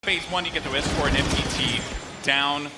Phase 1, you get to escort an MTT down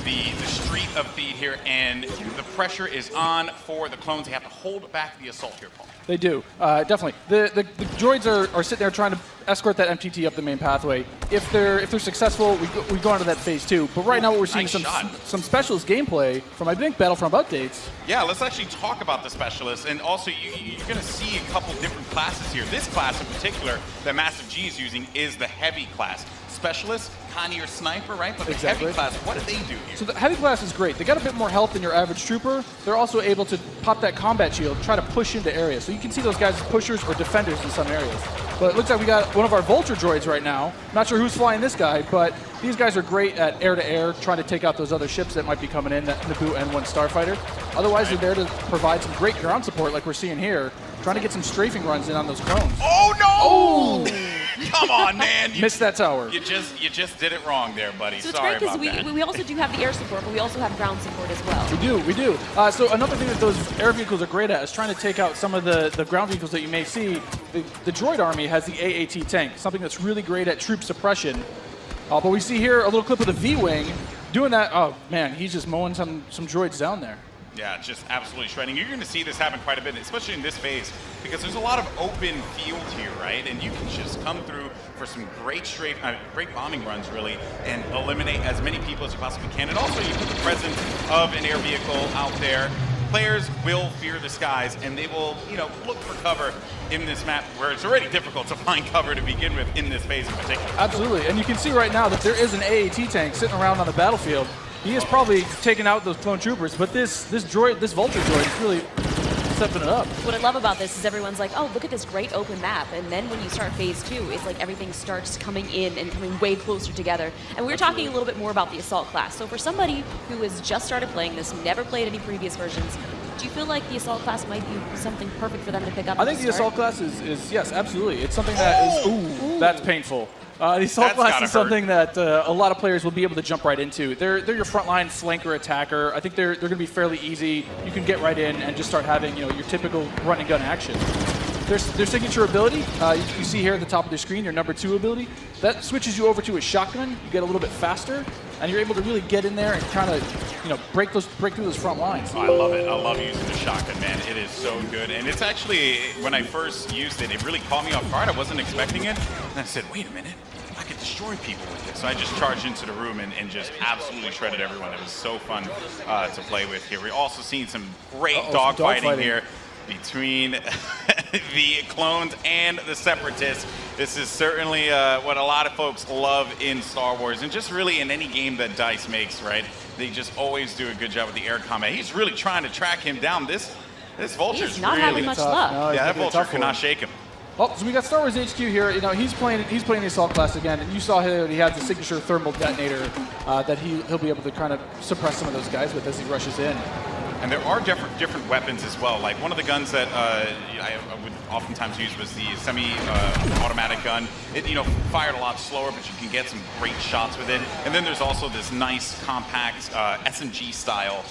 the street of feed here, and the pressure is on for the clones. They have to hold back the assault here, Paul. They do, definitely. The droids are sitting there trying to escort that MTT up the main pathway. If they're successful, we go on to that phase 2. But right now, what we're seeing is some specialist gameplay from, I think, Battlefront updates. Yeah, let's actually talk about the specialists, and also you're going to see a couple different classes here. This class in particular that Massive G is using is the heavy class. Specialist, kind of your sniper, right? But the heavy class, what do they do here? So the heavy class is great. They got a bit more health than your average trooper. They're also able to pop that combat shield, try to push into areas. So you can see those guys as pushers or defenders in some areas. But it looks like we got one of our Vulture droids right now. Not sure who's flying this guy, but these guys are great at air-to-air, trying to take out those other ships that might be coming in, that Naboo N1 Starfighter. Otherwise, they're there to provide some great ground support like we're seeing here, trying to get some strafing runs in on those clones. Oh, no! Oh! Come on, man. Missed that tower. You just did it wrong there, buddy. So Sorry it's great about we also do have the air support, but we also have ground support as well. We do. So another thing that those air vehicles are great at is trying to take out some of the ground vehicles that you may see. The droid army has the AAT tank, something that's really great at troop suppression. But we see here a little clip of the V-Wing doing that. Oh, man, he's just mowing some droids down there. Yeah, just absolutely shredding. You're going to see this happen quite a bit, especially in this phase, because there's a lot of open field here, right? And you can just come through for some great great bombing runs, really, and eliminate as many people as you possibly can. And also, you put the presence of an air vehicle out there. Players will fear the skies, and they will, look for cover in this map where it's already difficult to find cover to begin with in this phase in particular. Absolutely, and you can see right now that there is an AAT tank sitting around on the battlefield. He is probably taking out those clone troopers, but this Vulture droid is really stepping it up. What I love about this is everyone's like, oh, look at this great open map. And then when you start phase 2, it's like everything starts coming in and coming way closer together. And we were talking a little bit more about the assault class. So for somebody who has just started playing this, never played any previous versions, do you feel like the assault class might be something perfect for them to pick up? I think the assault class is yes, absolutely. It's something that is, that's painful. The assault class is something that a lot of players will be able to jump right into. They're your frontline flanker attacker. I think they're going to be fairly easy. You can get right in and just start having your typical run and gun action. Their signature ability, you see here at the top of the screen, your number 2 ability, that switches you over to a shotgun. You get a little bit faster, and you're able to really get in there and kind of break through those front lines. Oh, I love it. I love using the shotgun, man. It is so good. And it's actually, when I first used it, it really caught me off guard. I wasn't expecting it. And I said, wait a minute. I could destroy people with this. So I just charged into the room and just absolutely shredded everyone. It was so fun to play with here. We're also seeing some great dogfighting here between the clones and the separatists. This is certainly what a lot of folks love in Star Wars, and just really in any game that DICE makes, right? They just always do a good job with the air combat. He's really trying to track him down. This Vulture's not really having much luck. No, yeah, that Vulture cannot shake him. Oh, so we got Star Wars HQ here. He's playing the assault class again, and you saw he has the signature thermal detonator that he'll be able to kind of suppress some of those guys with as he rushes in. And there are different weapons as well. Like one of the guns that I would oftentimes use was the semi-automatic gun. It fired a lot slower, but you can get some great shots with it. And then there's also this nice compact SMG style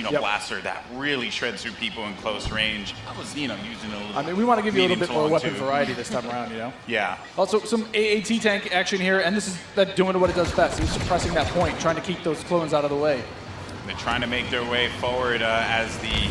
blaster that really shreds through people in close range. I was using a little. I mean, we want to give you a little bit more weapon variety this time around, Yeah. Also, some AAT tank action here, and this is doing what it does best. He's suppressing that point, trying to keep those clones out of the way. They're trying to make their way forward as the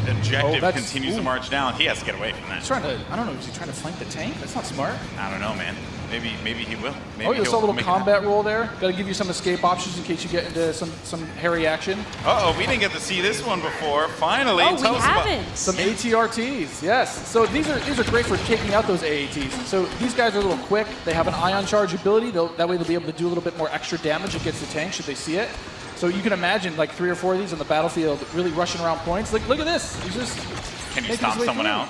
objective continues to march down. He has to get away from that. He's trying to, I don't know, is he trying to flank the tank? That's not smart. I don't know, man. Maybe he will. Maybe you saw a little combat roll there. Got to give you some escape options in case you get into some hairy action. Uh-oh, we didn't get to see this one before. Finally, we haven't. Some ATRTs, yes. So these are great for taking out those AATs. So these guys are a little quick. They have an ion charge ability. That way they'll be able to do a little bit more extra damage against the tank should they see it. So you can imagine like 3 or 4 of these on the battlefield really rushing around points. Like, look at this. He's just Can you stomp someone out?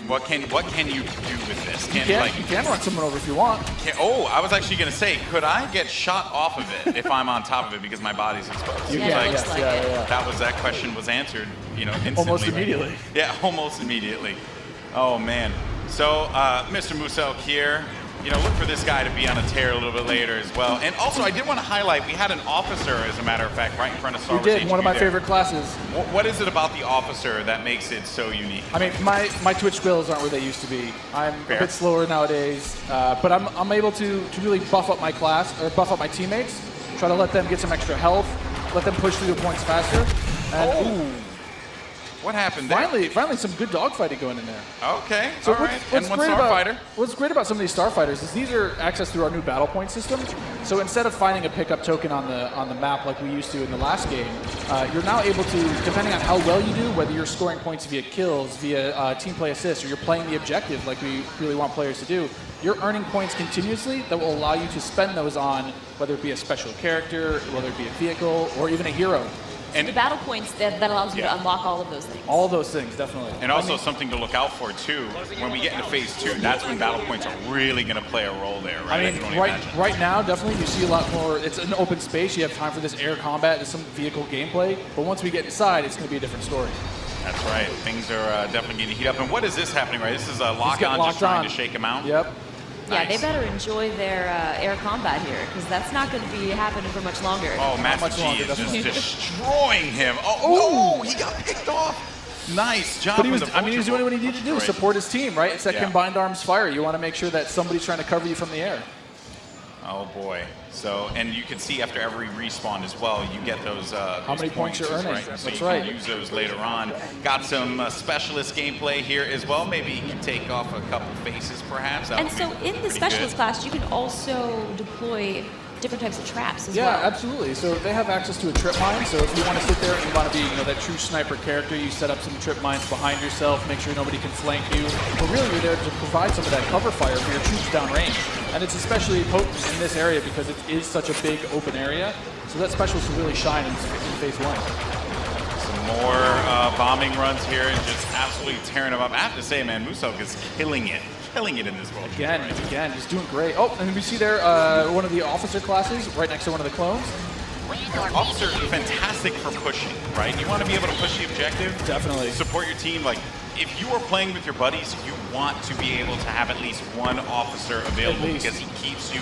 What can you do with this? You can run someone over if you want. I was actually going to say, could I get shot off of it if I'm on top of it because my body's exposed? That question was answered, instantly. Almost immediately. Yeah, almost immediately. Oh man. So Mr. Musel here, you know, look for this guy to be on a tear a little bit later as well. And also, I did want to highlight, we had an officer, as a matter of fact, right in front of Star Wars. We did, HQ one of my there. favorite classes. What is it about the officer that makes it so unique? I mean, my Twitch skills aren't where they used to be. I'm Fair. a bit slower nowadays, but I'm able to really buff up my class, or buff up my teammates, try to let them get some extra health, let them push through the points faster. And, ooh. What happened there? Finally, some good dogfighting going in there. Okay, So all right. what's And one great starfighter. What's great about some of these starfighters is these are accessed through our new battle point system. So instead of finding a pickup token on the map like we used to in the last game, you're now able to, depending on how well you do, whether you're scoring points via kills, via team play assists, or you're playing the objective like we really want players to do, you're earning points continuously that will allow you to spend those on whether it be a special character, whether it be a vehicle, or even a hero. And the battle points that allows you to unlock all of those things. All those things, definitely. And also something to look out for too, when we get into phase 2, that's when battle points are really going to play a role there, right? I mean, right now, definitely you see a lot more. It's an open space. You have time for this air combat, there's some vehicle gameplay. But once we get inside, it's going to be a different story. That's right. Things are definitely getting to heat up. And what is this happening, right? This is a lock-on just trying to shake him out? Yep. Yeah, Nice. they better enjoy their air combat here, because that's not going to be happening for much longer. Oh, Master much G longer, is definitely. just destroying him. Oh, no, he got picked off. Nice job. But he with was, the I mean, he was doing what he needed to do, Destroyed. support his team, right? It's that Yeah. combined arms fire. You want to make sure that somebody's trying to cover you from the air. Oh boy. So, and you can see after every respawn as well, you get those. How many points you're earning. right? So That's you right. can use those later on. Got some specialist gameplay here as well. Maybe you can take off a couple faces, perhaps. That And would so be in the pretty specialist good. class, you can also deploy different types of traps as Yeah, well. absolutely. So they have access to a trip mine. So if you want to sit there and you want to be, that true sniper character, you set up some trip mines behind yourself, make sure nobody can flank you. But really, you're there to provide some of that cover fire for your troops downrange. And it's especially potent in this area because it is such a big open area. So that specialist will really shine in phase 1. Some more bombing runs here and just absolutely tearing them up. I have to say, man, Musok is killing it in this world. Again, he's doing great. Oh, and we see there one of the officer classes right next to one of the clones. Officer, fantastic for pushing, right? You want to be able to push the objective. Definitely. Support your team. Like, if you are playing with your buddies, you want to be able to have at least one officer available because he keeps you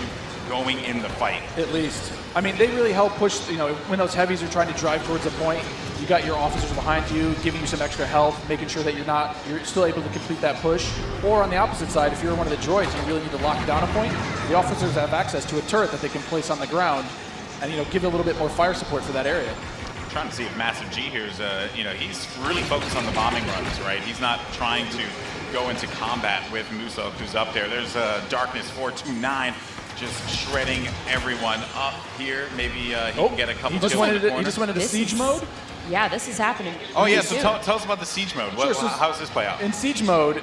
going in the fight. At least. I mean, they really help push, when those heavies are trying to drive towards a point, you got your officers behind you, giving you some extra health, making sure that you're still able to complete that push. Or on the opposite side, if you're one of the droids and you really need to lock down a point, the officers have access to a turret that they can place on the ground and, give a little bit more fire support for that area. I'm trying to see if Massive G here is, he's really focused on the bombing runs, right? He's not trying to go into combat with Musok, who's up there. There's Darkness 429. Just shredding everyone up here. Maybe he can get a couple kills in the corner. He just went into This siege is- mode? Yeah, this is happening. Oh, yeah, really so soon. tell us about the siege mode. Sure, so how does this play out? In siege mode,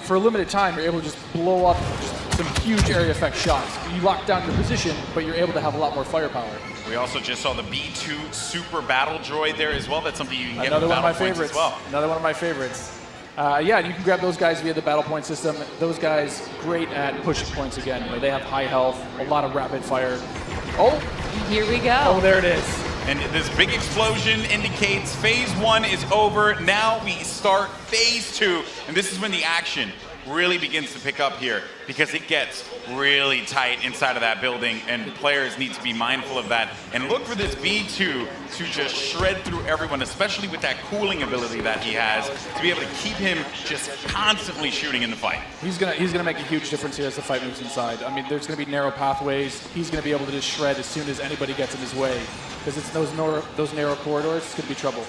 for a limited time, you're able to just blow up just some huge area effect shots. You lock down your position, but you're able to have a lot more firepower. We also just saw the B2 Super Battle Droid there as well. That's something you can get Another with one of my battle points favorites. as well. Another one of my favorites. Yeah, and you can grab those guys via the battle point system. Those guys, great at pushing points again. They have high health, a lot of rapid fire. Oh, Here we go. oh, there it is. And this big explosion indicates phase 1 is over. Now we start phase 2, and this is when the action really begins to pick up here because it gets really tight inside of that building, and players need to be mindful of that and look for this B2 to just shred through everyone, especially with that cooling ability that he has, to be able to keep him just constantly shooting in the fight. He's gonna make a huge difference here as the fight moves inside. I mean, there's gonna be narrow pathways. He's gonna be able to just shred as soon as anybody gets in his way because it's those narrow corridors. It's gonna be trouble.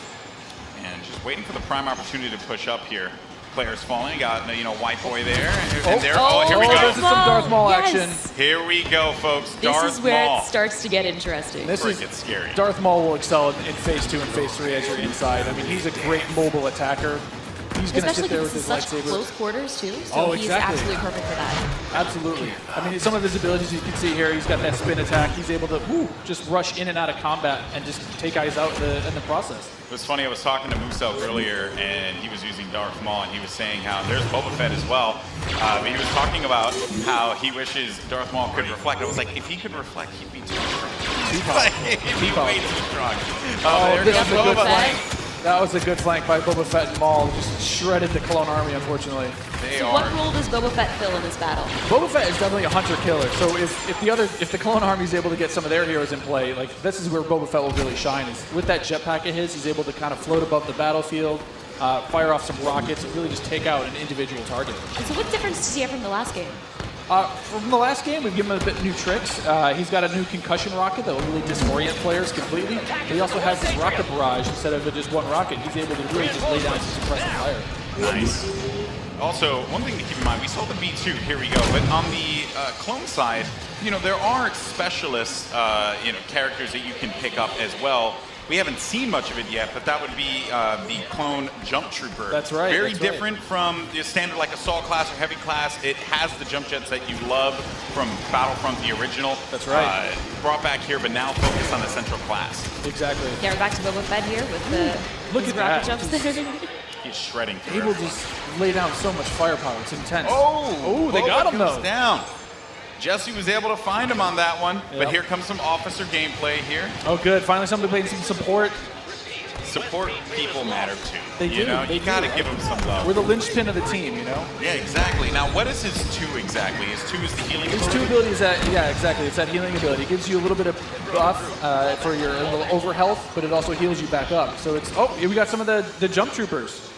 And just waiting for the prime opportunity to push up here. Players falling. Got White Boy there, and there. Oh, here we go. This is some Darth Maul action. Here we go, folks. This Darth is where Maul. it starts to get interesting. This is Gets scary. Darth Maul will excel in phase 2 and phase 3 as you're inside. I mean, he's a great mobile attacker. He's going to Especially sit there because with it's his such lightsaber. close quarters, too. So Oh, he's exactly. absolutely perfect for that. Absolutely. I mean, some of his abilities you can see here, he's got that spin attack. He's able to just rush in and out of combat and just take guys out in the process. It was funny, I was talking to Musok earlier, and he was using Darth Maul, and he was saying how there's Boba Fett as well. But he was talking about how he wishes Darth Maul could reflect. I was like, if he could reflect, he'd be too strong. He'd be way too strong. Oh, There this goes is a good Boba. flank. That was a good flank by Boba Fett and Maul. Just shredded the Clone Army, unfortunately. So what role does Boba Fett fill in this battle? Boba Fett is definitely a hunter-killer. So if the Clone Army is able to get some of their heroes in play, like this is where Boba Fett will really shine. Is with that jetpack of his, he's able to kind of float above the battlefield, fire off some rockets, and really just take out an individual target. And so what difference does he have from the last game? From the last game, we've given him a bit new tricks. He's got a new concussion rocket that will really disorient players completely. But he also has this rocket barrage instead of just one rocket. He's able to really just lay down some suppressive fire. Nice. Also, one thing to keep in mind, we saw the B2, here we go, but on the clone side, there are specialist, characters that you can pick up as well. We haven't seen much of it yet, but that would be the clone jump trooper. That's right. Very different from the standard like assault class or heavy class. It has the jump jets that you love from Battlefront, the original. That's right. Brought back here, but now focused on the central class. Exactly. Yeah, we're back to Boba Fett here with the Look at rocket that. jumps there. He's shredding through. Able to just lay down so much firepower. It's intense. Oh, they got him though. Down. Jesse was able to find him on that one, Yep. but here comes some officer gameplay here. Oh, good. Finally, somebody playing some support. Support people matter too. They do. You gotta give them some love. We're the linchpin of the team, Yeah, exactly. Now, what is his 2 exactly? His 2 is the healing His ability? 2 abilities yeah, exactly. It's that healing ability. It gives you a little bit of buff for your little over health, but it also heals you back up. So it's, here we got some of the jump troopers.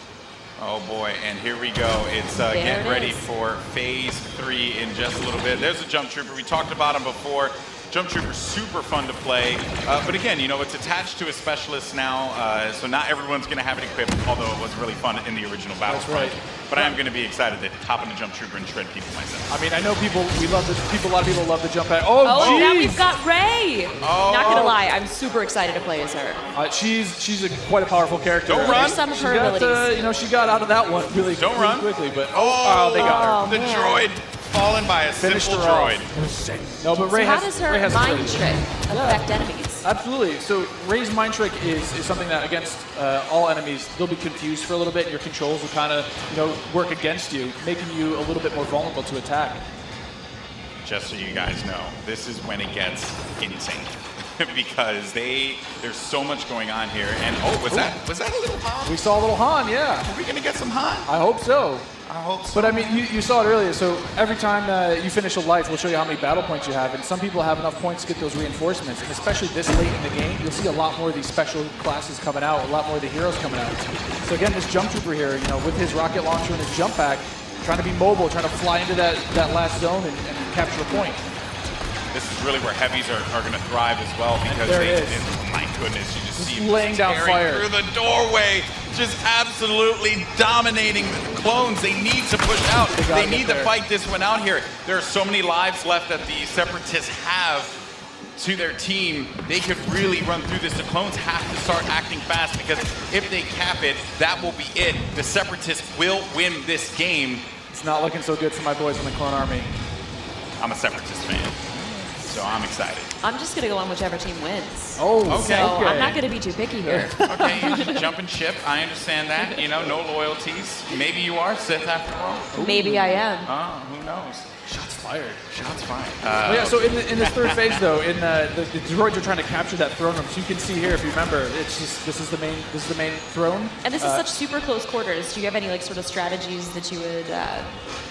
Oh boy, and here we go. It's getting ready for phase 3 in just a little bit. There's a jump trooper. We talked about him before. Jump trooper's super fun to play, but again, it's attached to a specialist now, so not everyone's going to have it equipped, although it was really fun in the original Battlefront. Right. But I am going to be excited to hop in a jump trooper and shred people myself. I mean, I know a lot of people love the jump pad. Oh, geez. now we've got Rey. Oh. Not gonna lie, I'm super excited to play as her. She's quite a powerful character. Don't run. Some of her abilities. She got out of that one really run. quickly, but they got her. The droid fallen by a Finished simple her off. droid. No, but Rey So how does her mind trick affect enemies? Absolutely. So Rey's mind trick is something that against all enemies, they'll be confused for a little bit, and your controls will kind of work against you, making you a little bit more vulnerable to attack. Just so you guys know, this is when it gets insane. Because there's so much going on here, and was that a little Han? We saw a little Han, yeah. Are we gonna get some Han? I hope so. I hope so. But I mean, you saw it earlier. So every time you finish a life, we'll show you how many battle points you have, and some people have enough points to get those reinforcements. And especially this late in the game, you'll see a lot more of these special classes coming out, a lot more of the heroes coming out. So again, this jump trooper here, with his rocket launcher and his jump pack, trying to be mobile, trying to fly into that last zone and capture a point. This is really where heavies are going to thrive as well, because my goodness, you just see laying down fire through the doorway, just absolutely dominating the clones. They need to push out. They need to fight this one out here. There are so many lives left that the Separatists have to their team. They could really run through this. The clones have to start acting fast, because if they cap it, that will be it. The Separatists will win this game. It's not looking so good for my boys in the Clone Army. I'm a Separatist fan, so I'm excited. I'm just gonna go on whichever team wins. Oh, okay. So I'm not gonna be too picky here. Okay, jump and ship. I understand that. No loyalties. Maybe you are Sith after all. Maybe I am. Who knows? Shots fired. Shots fired. Yeah, so in this third phase, though, in the droids are trying to capture that throne room. So you can see here, if you remember, it's just this is the main throne. And this is such super close quarters. Do you have any sort of strategies that you would?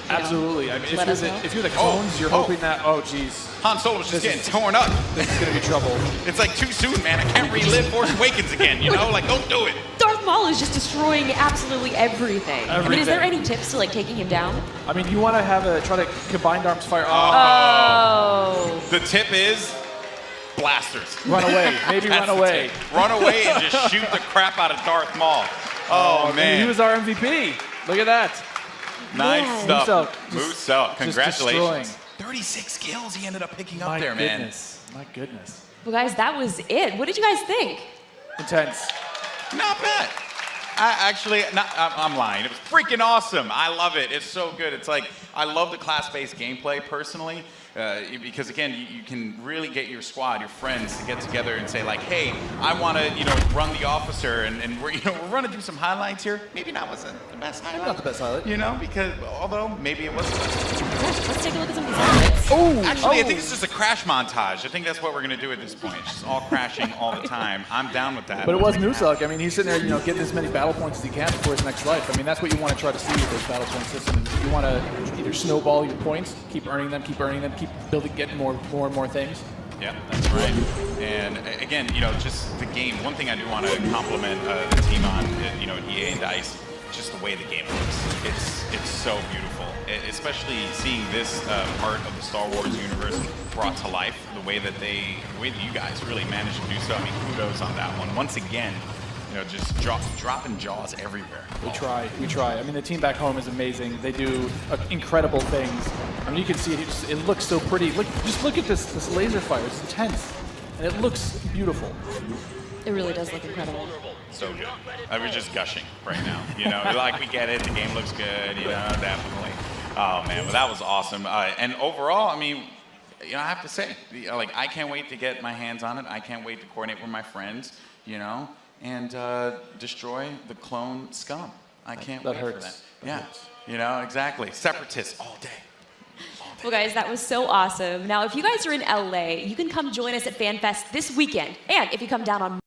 Absolutely. I mean, if you're the clones, you're hoping that. Oh, geez. Han Solo was just getting torn up. This is gonna be trouble. It's like too soon, man. I can't relive Force Awakens again. Like don't do it. Darth Maul is just destroying absolutely everything. I mean, is there any tips to taking him down? I mean, you want to try to combined arms fire. Oh. The tip is blasters. Run away. Maybe run away. Run away and just shoot the crap out of Darth Maul. Oh man. He was our MVP. Look at that. Nice stuff. Moose out. Congratulations. 36 kills he ended up picking up there, man. My goodness. Well, guys, that was it. What did you guys think? Intense. Not bad. I'm lying. It was freaking awesome. I love it. It's so good. It's like, I love the class-based gameplay personally, because again, you can really get your squad, your friends to get together and say hey, I want to, run the officer, and we're running through some highlights here. Maybe not wasn't the best highlight. Not the best highlight. Because although maybe it was. Let's take a look at some of these highlights. Actually, I think it's just a crash montage. I think that's what we're going to do at this point. It's just all crashing all the time. I'm down with that. But it was Musuk. I mean, he's sitting there, you know, getting as many battle points as he can before his next life. I mean, that's what you want to try to see with this battle point system. You want to either snowball your points, keep earning them, keep building, getting more and more things. Yeah, that's right. And again, you know, just the game. One thing I do want to compliment the team on, you know, EA and DICE, just the way the game looks. It's so beautiful, especially seeing this part of the Star Wars universe brought to life. The way that you guys really managed to do so. I mean, kudos on that one. Once again, you know, just dropping jaws everywhere. We try. I mean, the team back home is amazing. They do incredible things. I mean, you can see it looks so pretty. Just look at this laser fire. It's intense, and it looks beautiful. It really does look incredible. So good. I was just gushing right now. You know, like we get it. The game looks good. You know, definitely. Oh man, well that was awesome. And overall, I mean, you know, I have to say, like, I can't wait to get my hands on it. I can't wait to coordinate with my friends. You know, and destroy the clone scum. I can't wait for that. Yeah. You know, exactly. Separatists all day. Well, guys, that was so awesome. Now, if you guys are in LA, you can come join us at FanFest this weekend. And if you come down on